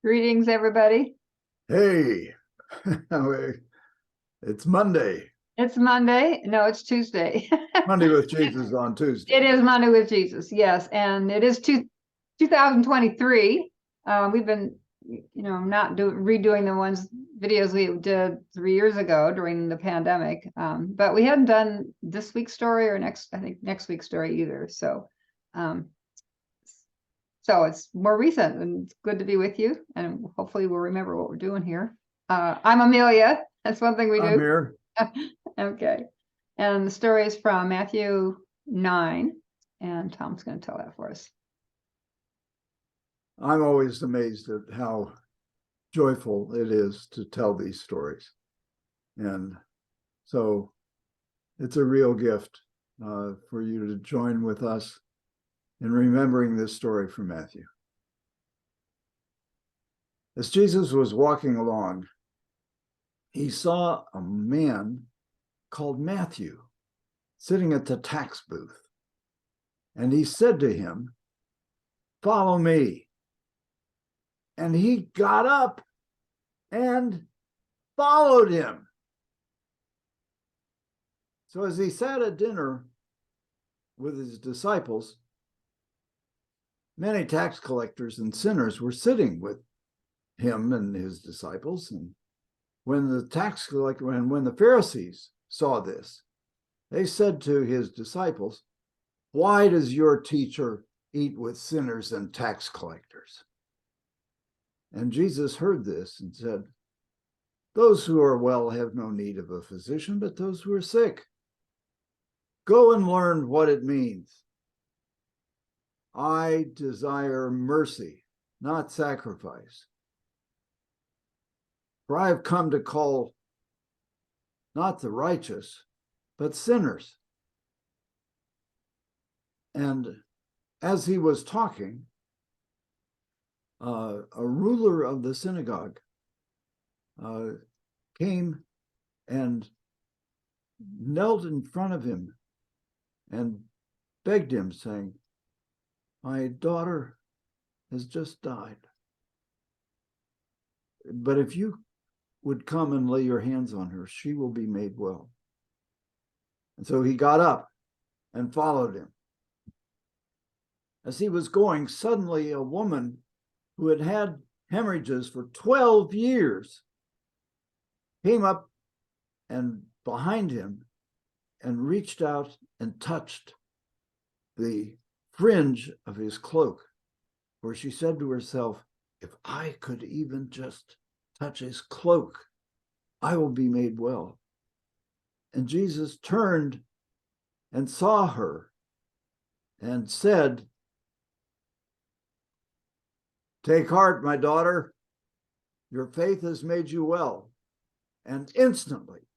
Greetings, everybody. Hey, it's Monday. It's Monday. No, it's Tuesday. Monday with Jesus on Tuesday. It is Monday with Jesus, yes. And it is 2023. We've been, not redoing the videos we did 3 years ago during the pandemic. But we hadn't done this week's story or next week's story either. So it's more recent, and it's good to be with you. And hopefully we'll remember what we're doing here. I'm Amelia. That's one thing we do. I'm here. Okay. And the story is from Matthew 9, and Tom's going to tell that for us. I'm always amazed at how joyful it is to tell these stories. And so it's a real gift for you to join with us in remembering this story from Matthew. As Jesus was walking along, he saw a man called Matthew sitting at the tax booth. And he said to him, "Follow me." And he got up and followed him. So as he sat at dinner with his disciples, many tax collectors and sinners were sitting with him and his disciples. And when the Pharisees saw this, they said to his disciples, "Why does your teacher eat with sinners and tax collectors?" And Jesus heard this and said, "Those who are well have no need of a physician, but those who are sick. Go and learn what it means. I desire mercy, not sacrifice. For I have come to call not the righteous, but sinners." And as he was talking, a ruler of the synagogue came and knelt in front of him and begged him, saying, "My daughter has just died. But if you would come and lay your hands on her, she will be made well." And so he got up and followed him. As he was going, suddenly a woman who had had hemorrhages for 12 years came up and behind him and reached out and touched the fringe of his cloak, for she said to herself, "If I could even just touch his cloak, I will be made well." And Jesus turned and saw her and said, "Take heart, my daughter, your faith has made you well." And instantly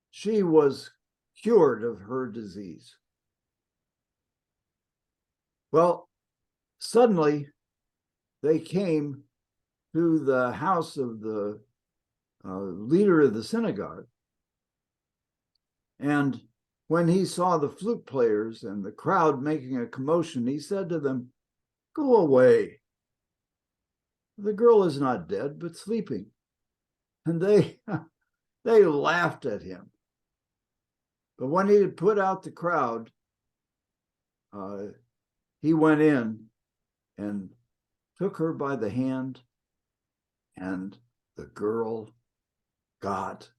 she was cured of her disease. Well, suddenly they came to the house of the leader of the synagogue. And when he saw the flute players and the crowd making a commotion, he said to them, "Go away. The girl is not dead, but sleeping." And they laughed at him. But when he had put out the crowd, he went in and took her by the hand, and the girl got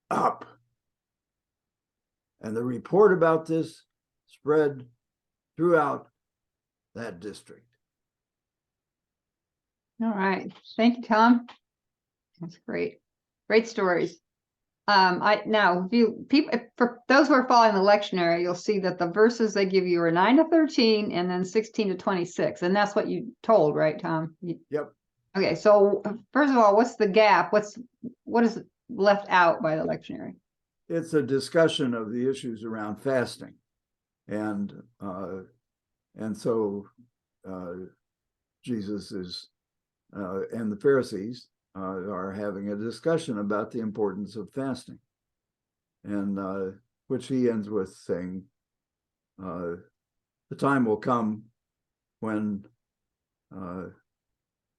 up. And the report about this spread throughout that district. All right. Thank you, Tom. That's great. Great stories. For those who are following the lectionary, you'll see that the verses they give you are 9 to 13 and then 16 to 26. And that's what you told, right, Tom? Yep. Okay. So first of all, what's the gap? What is left out by the lectionary? It's a discussion of the issues around fasting. And so Jesus is, and the Pharisees are having a discussion about the importance of fasting, and which he ends with saying, "The time will come when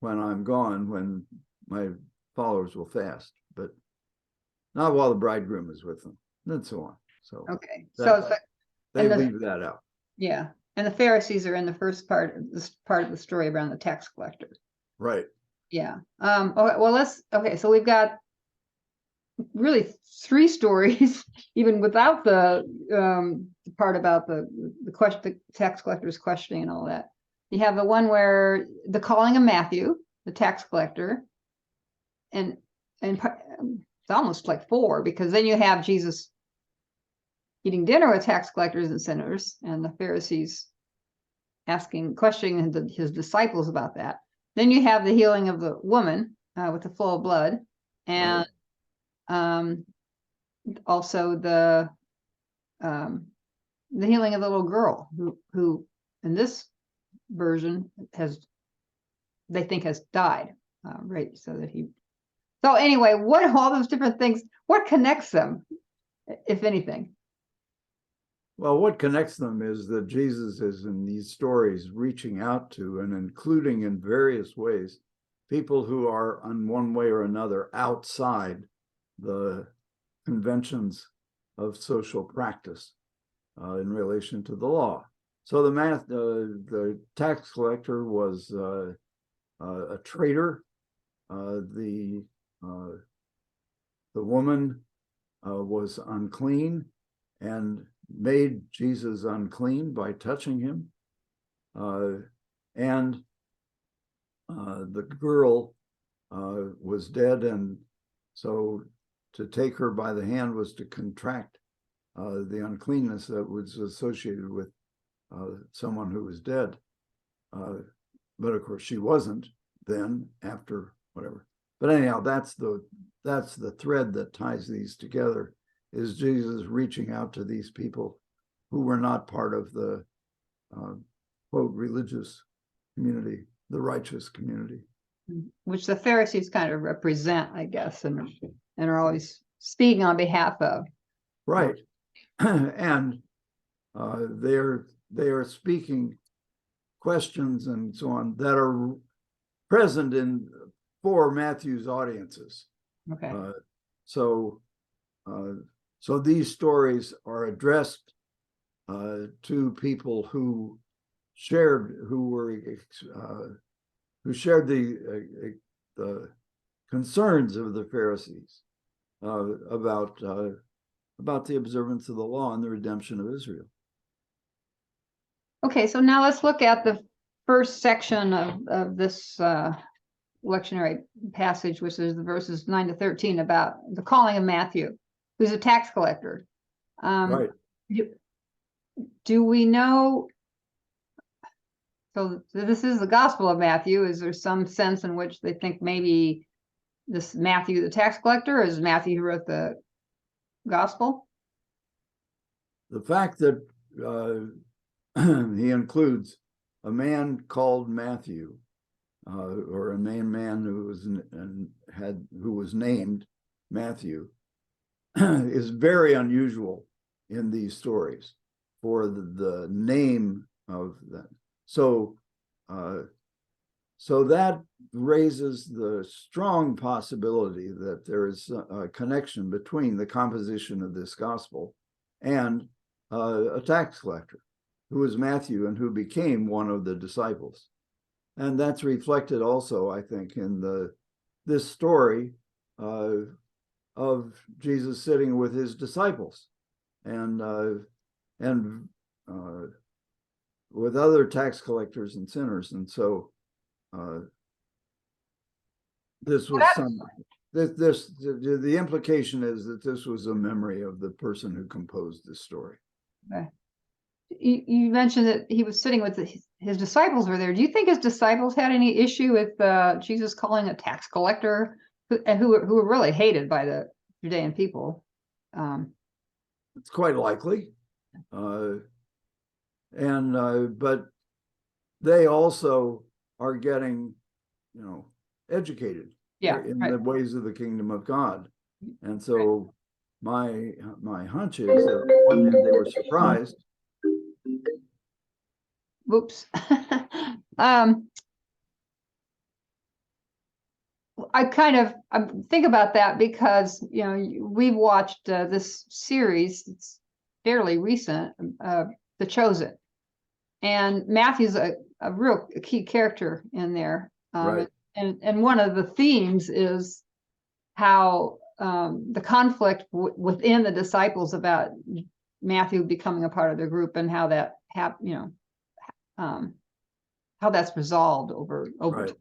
when I'm gone, when my followers will fast, but not while the bridegroom is with them, and so on. So Okay. they and leave that out. yeah. And the Pharisees are in the first part of this part of the story around the tax collector. Right. Yeah. Okay, well, so we've got really 3 stories, even without the part about the tax collector's questioning and all that. You have the one where the calling of Matthew, the tax collector, and it's almost like 4, because then you have Jesus eating dinner with tax collectors and sinners, and the Pharisees questioning his disciples about that. Then you have the healing of the woman with the flow of blood, and also the healing of the little girl who in this version they think has died, right? So anyway, what are all those different things? What connects them, if anything? Well, what connects them is that Jesus is in these stories reaching out to and including in various ways people who are in one way or another outside the conventions of social practice in relation to the law. So the tax collector was a traitor. The woman was unclean and made Jesus unclean by touching him. And the girl was dead, and so to take her by the hand was to contract the uncleanness that was associated with someone who was dead. But of course she wasn't then, after whatever. But anyhow, that's the thread that ties these together, is Jesus reaching out to these people who were not part of the quote religious community, the righteous community, which the Pharisees kind of represent, I guess, and are always speaking on behalf of. Right. And they are speaking questions and so on that are present for Matthew's audiences. Okay. So these stories are addressed to people who shared the concerns of the Pharisees about the observance of the law and the redemption of Israel. Okay, so now let's look at the first section of this lectionary passage, which is the verses 9 to 13, about the calling of Matthew, who's a tax collector. Right. Do we know? So this is the Gospel of Matthew. Is there some sense in which they think maybe this Matthew, the tax collector, is Matthew who wrote the Gospel? The fact that he includes a man called Matthew, or a man who was named Matthew, is very unusual in these stories for the name of that. So that raises the strong possibility that there is a connection between the composition of this gospel and a tax collector who was Matthew and who became one of the disciples. And that's reflected also, I think, in this story of Jesus sitting with his disciples and with other tax collectors and sinners. And so this was the implication is that this was a memory of the person who composed this story. Okay. You mentioned that he was sitting with his disciples were there. Do you think his disciples had any issue with Jesus calling a tax collector, who were really hated by the Judean people? It's quite likely. But they also are getting, educated in the ways of the kingdom of God. And so my hunch is that one hand they were surprised. Whoops. I kind of think about that because, you know, we've watched this series. It's fairly recent, The Chosen, and Matthew's a real key character in there. Right. And one of the themes is how the conflict within the disciples about Matthew becoming a part of the group, and how that how that's resolved over Right. time.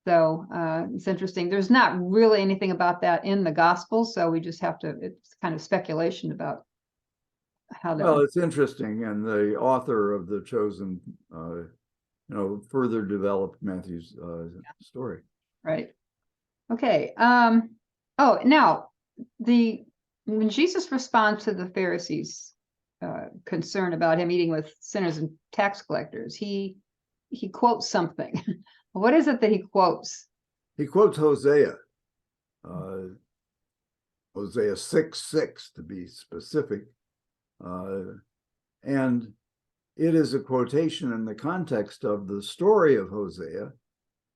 So it's interesting. There's not really anything about that in the gospel, so we just have to, it's kind of speculation about how that. Well, it's interesting, and the author of The Chosen, further developed Matthew's story. Right. Okay. Oh, now when Jesus responds to the Pharisees' concern about him eating with sinners and tax collectors, he quotes something. What is it that he quotes? He quotes Hosea, Hosea 6:6 to be specific, and it is a quotation in the context of the story of Hosea,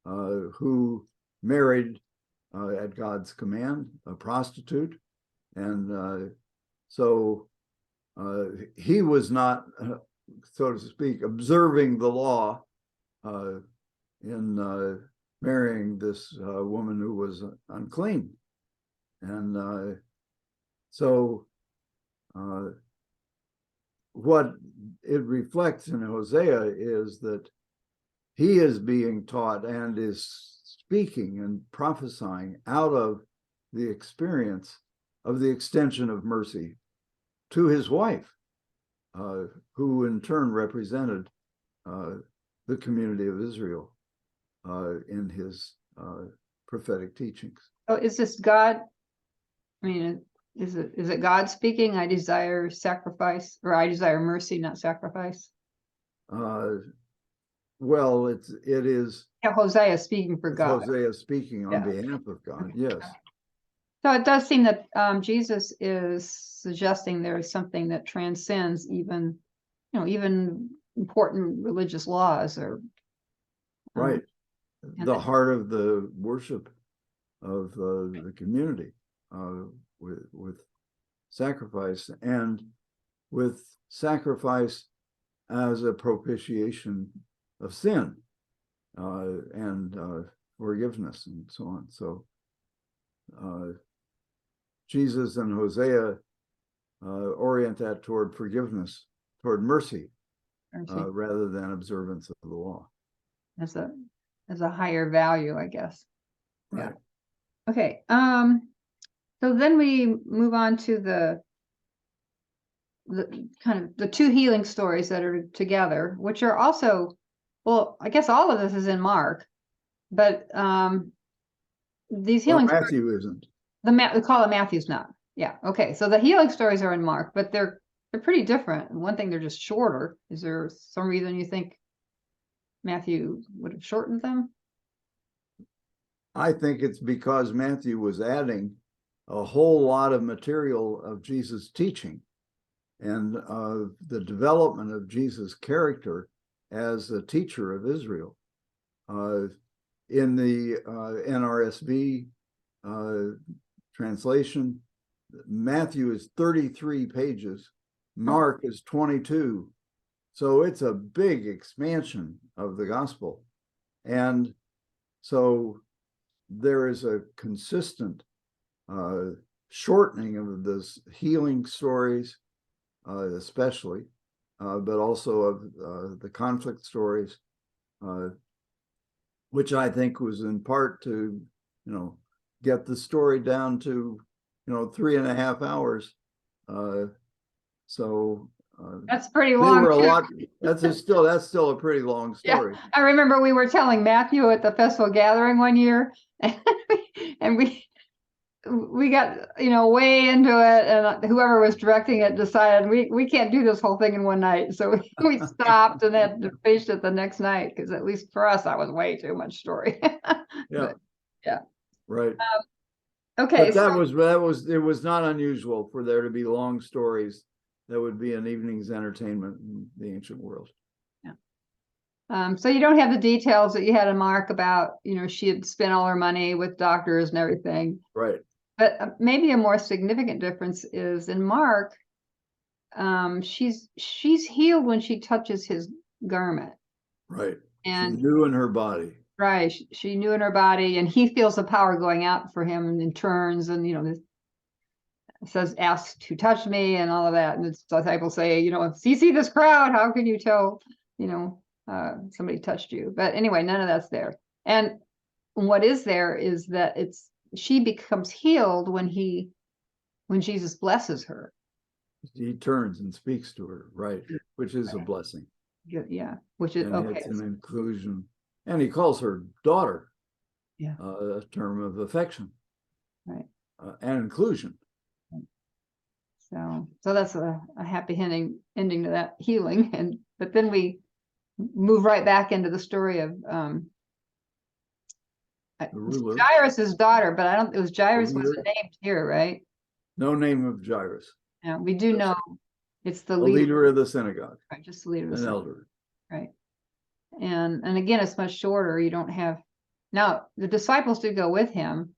who married at God's command a prostitute, and so he was not, so to speak, observing the law in marrying this woman who was unclean. And so what it reflects in Hosea is that he is being taught and is speaking and prophesying out of the experience of the extension of mercy to his wife, who in turn represented the community of Israel in his prophetic teachings. Oh, is this God? I mean, is it God speaking? I desire sacrifice, or I desire mercy, not sacrifice. Well, it is. Yeah, Hosea speaking for God. Hosea speaking on behalf of God. Yes. So it does seem that Jesus is suggesting there is something that transcends even important religious laws, or right. The heart of the worship of the community, with sacrifice, and with sacrifice as a propitiation of sin and forgiveness and so on. So Jesus and Hosea orient that toward forgiveness, toward mercy, rather than observance of the law. As a higher value, I guess. Right. Yeah. Okay. So then we move on to the kind of the two healing stories that are together, which are also, well, I guess all of this is in Mark, but these healing Matthew stories, isn't. We call it Matthew's not. Yeah. Okay. So the healing stories are in Mark, but they're pretty different. One thing, they're just shorter. Is there some reason you think Matthew would have shortened them? I think it's because Matthew was adding a whole lot of material of Jesus' teaching and the development of Jesus' character as a teacher of Israel. In the NRSV translation, Matthew is 33 pages, Mark is 22. So it's a big expansion of the gospel. And so there is a consistent shortening of the healing stories, especially, but also of the conflict stories, which I think was in part to, get the story down to, 3.5 hours. So that's pretty long. That's still a pretty long story. Yeah, I remember we were telling Matthew at the festival gathering one year, and we got way into it, and whoever was directing it decided we can't do this whole thing in one night, so we stopped and had to finish it the next night, because at least for us that was way too much story. Yeah. But, yeah. Right. Okay. But it was not unusual for there to be long stories that would be an evening's entertainment in the ancient world. Yeah. So you don't have the details that you had in Mark about, she had spent all her money with doctors and everything. Right. But maybe a more significant difference is in Mark, she's healed when she touches his garment. Right. And she knew in her body. Right. She knew in her body, and he feels the power going out for him and turns, and it says, ask who touched me and all of that. And the disciples say, if you see this crowd, how can you tell, somebody touched you? But anyway, none of that's there. And what is there is that she becomes healed when Jesus blesses her. He turns and speaks to her, right, which is a blessing. Yeah, which is and it's an inclusion, and he calls her daughter. Yeah, a term of affection, right, and inclusion. So that's a happy ending to that healing, but then we move right back into the story of Jairus's daughter, but it was Jairus wasn't named here, right? No name of Jairus. Yeah, we do know it's the leader of the synagogue, right? Just the leader of the synagogue, elder, right? And again, it's much shorter. You don't have now the disciples did go with him.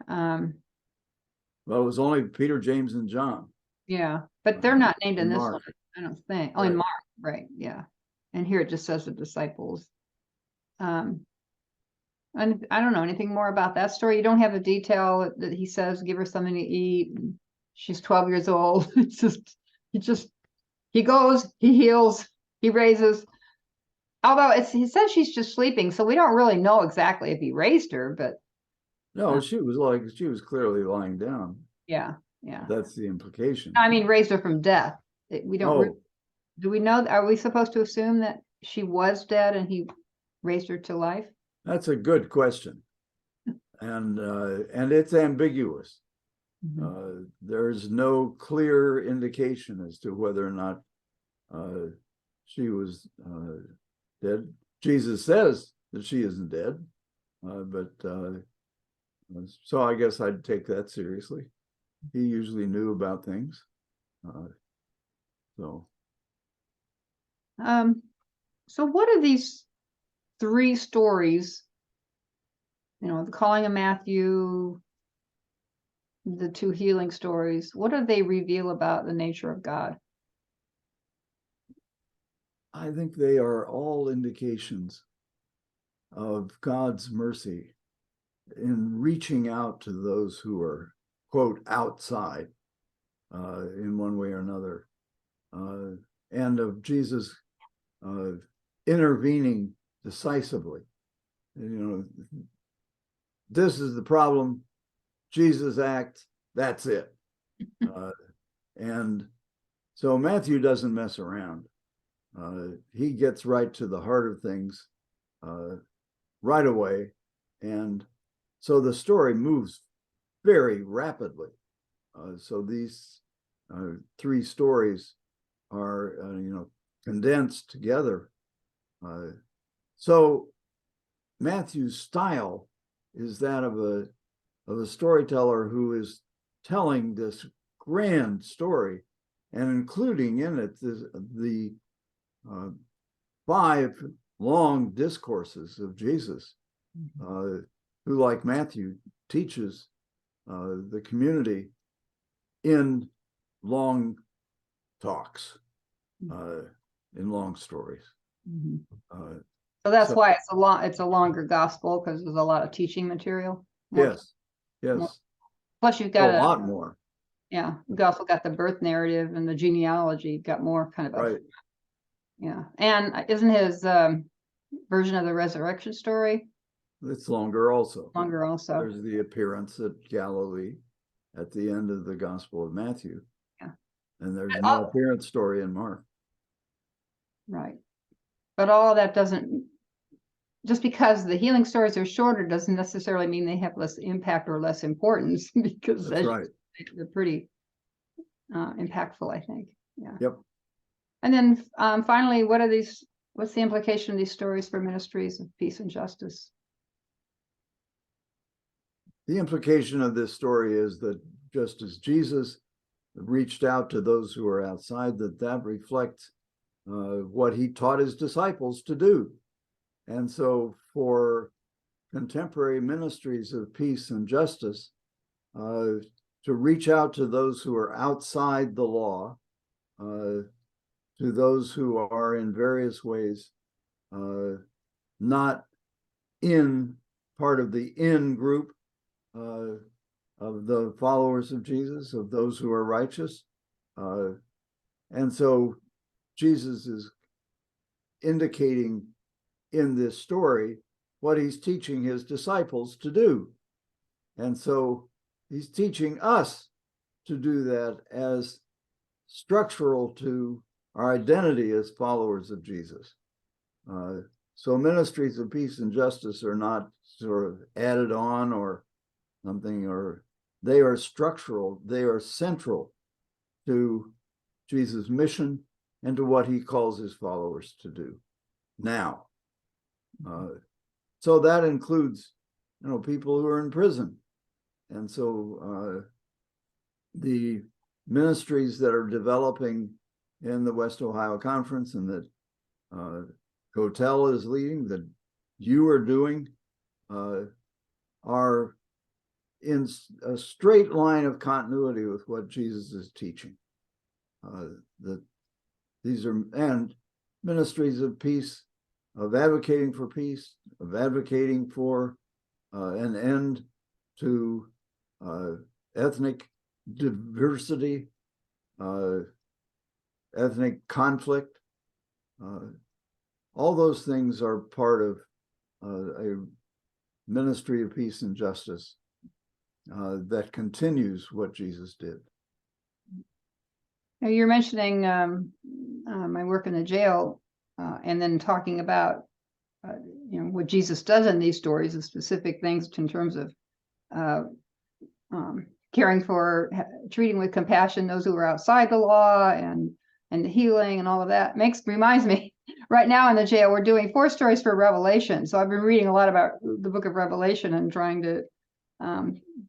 Well, it was only Peter, James, and John. Yeah, but they're not named in this Mark. one, I don't think. Oh, in Mark, right? Yeah, and here it just says the disciples. And I don't know anything more about that story. You don't have a detail that he says, give her something to eat. And she's 12 years old. It's just, he goes, he heals, he raises. Although he says she's just sleeping, so we don't really know exactly if he raised her, but. No, she was clearly lying down. Yeah. That's the implication. I mean, raised her from death. We don't. Do we know? Are we supposed to assume that she was dead and he raised her to life? That's a good question, and it's ambiguous. Mm-hmm. There's no clear indication as to whether or not she was dead. Jesus says that she isn't dead, but so I guess I'd take that seriously. He usually knew about things, so. So what are these 3 stories? The calling of Matthew, the 2 healing stories. What do they reveal about the nature of God? I think they are all indications of God's mercy in reaching out to those who are, quote, outside in one way or another, and of Jesus intervening decisively. This is the problem. Jesus acts, that's it. And so Matthew doesn't mess around. He gets right to the heart of things right away. And so the story moves very rapidly. So these 3 stories are, condensed together. So Matthew's style is that of a storyteller who is telling this grand story and including in it the 5 long discourses of Jesus, who, like Matthew, teaches the community in long talks, in long stories. So that's why it's a longer gospel, because there's a lot of teaching material. Yes. Plus you've got a lot more. Yeah, you've also got the birth narrative and the genealogy. You've got more kind of right. Yeah, and isn't his version of the resurrection story? It's longer also. There's the appearance at Galilee at the end of the Gospel of Matthew. Yeah. And there's no appearance story in Mark. Right. But all of that doesn't, just because the healing stories are shorter doesn't necessarily mean they have less impact or less importance, because that's right. They're pretty impactful, I think. Yeah. Yep. And then finally, what's the implication of these stories for ministries of peace and justice? The implication of this story is that just as Jesus reached out to those who are outside, that reflects what he taught his disciples to do. And so for contemporary ministries of peace and justice, to reach out to those who are outside the law, to those who are in various ways not in part of the in group of the followers of Jesus, of those who are righteous. And so Jesus is indicating in this story what he's teaching his disciples to do. And so he's teaching us to do that as structural to our identity as followers of Jesus. So ministries of peace and justice are not sort of added on or something, or they are structural, they are central to Jesus' mission and to what he calls his followers to do now. So that includes, people who are in prison. And so the ministries that are developing in the West Ohio Conference and that Cotel is leading, that you are doing, are in a straight line of continuity with what Jesus is teaching. That these are, and ministries of peace, of advocating for peace, of advocating for an end to ethnic diversity, ethnic conflict. All those things are part of a ministry of peace and justice that continues what Jesus did. Now, you're mentioning my work in the jail, and then talking about what Jesus does in these stories, the specific things in terms of caring for, treating with compassion those who are outside the law, and healing and all of that. Reminds me, right now in the jail, we're doing 4 stories for Revelation. So I've been reading a lot about the book of Revelation and trying to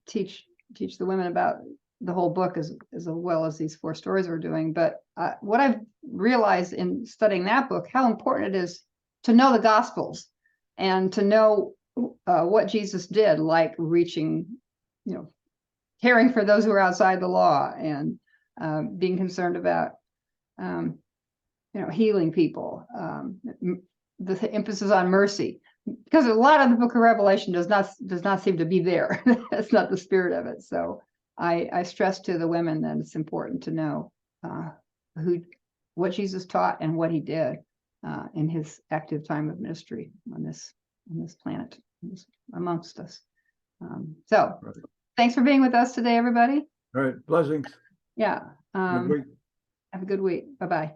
teach the women about the whole book as well as these 4 stories we're doing. But what I've realized in studying that book, how important it is to know the Gospels and to know what Jesus did, like reaching, caring for those who are outside the law, and being concerned about, healing people, the emphasis on mercy, because a lot of the book of Revelation does not seem to be there. That's not the spirit of it. So I stress to the women that it's important to know what Jesus taught and what he did in his active time of ministry on this planet, amongst us. So right. Thanks for being with us today, everybody. All right, blessings. Yeah. Have a good week. Bye-bye.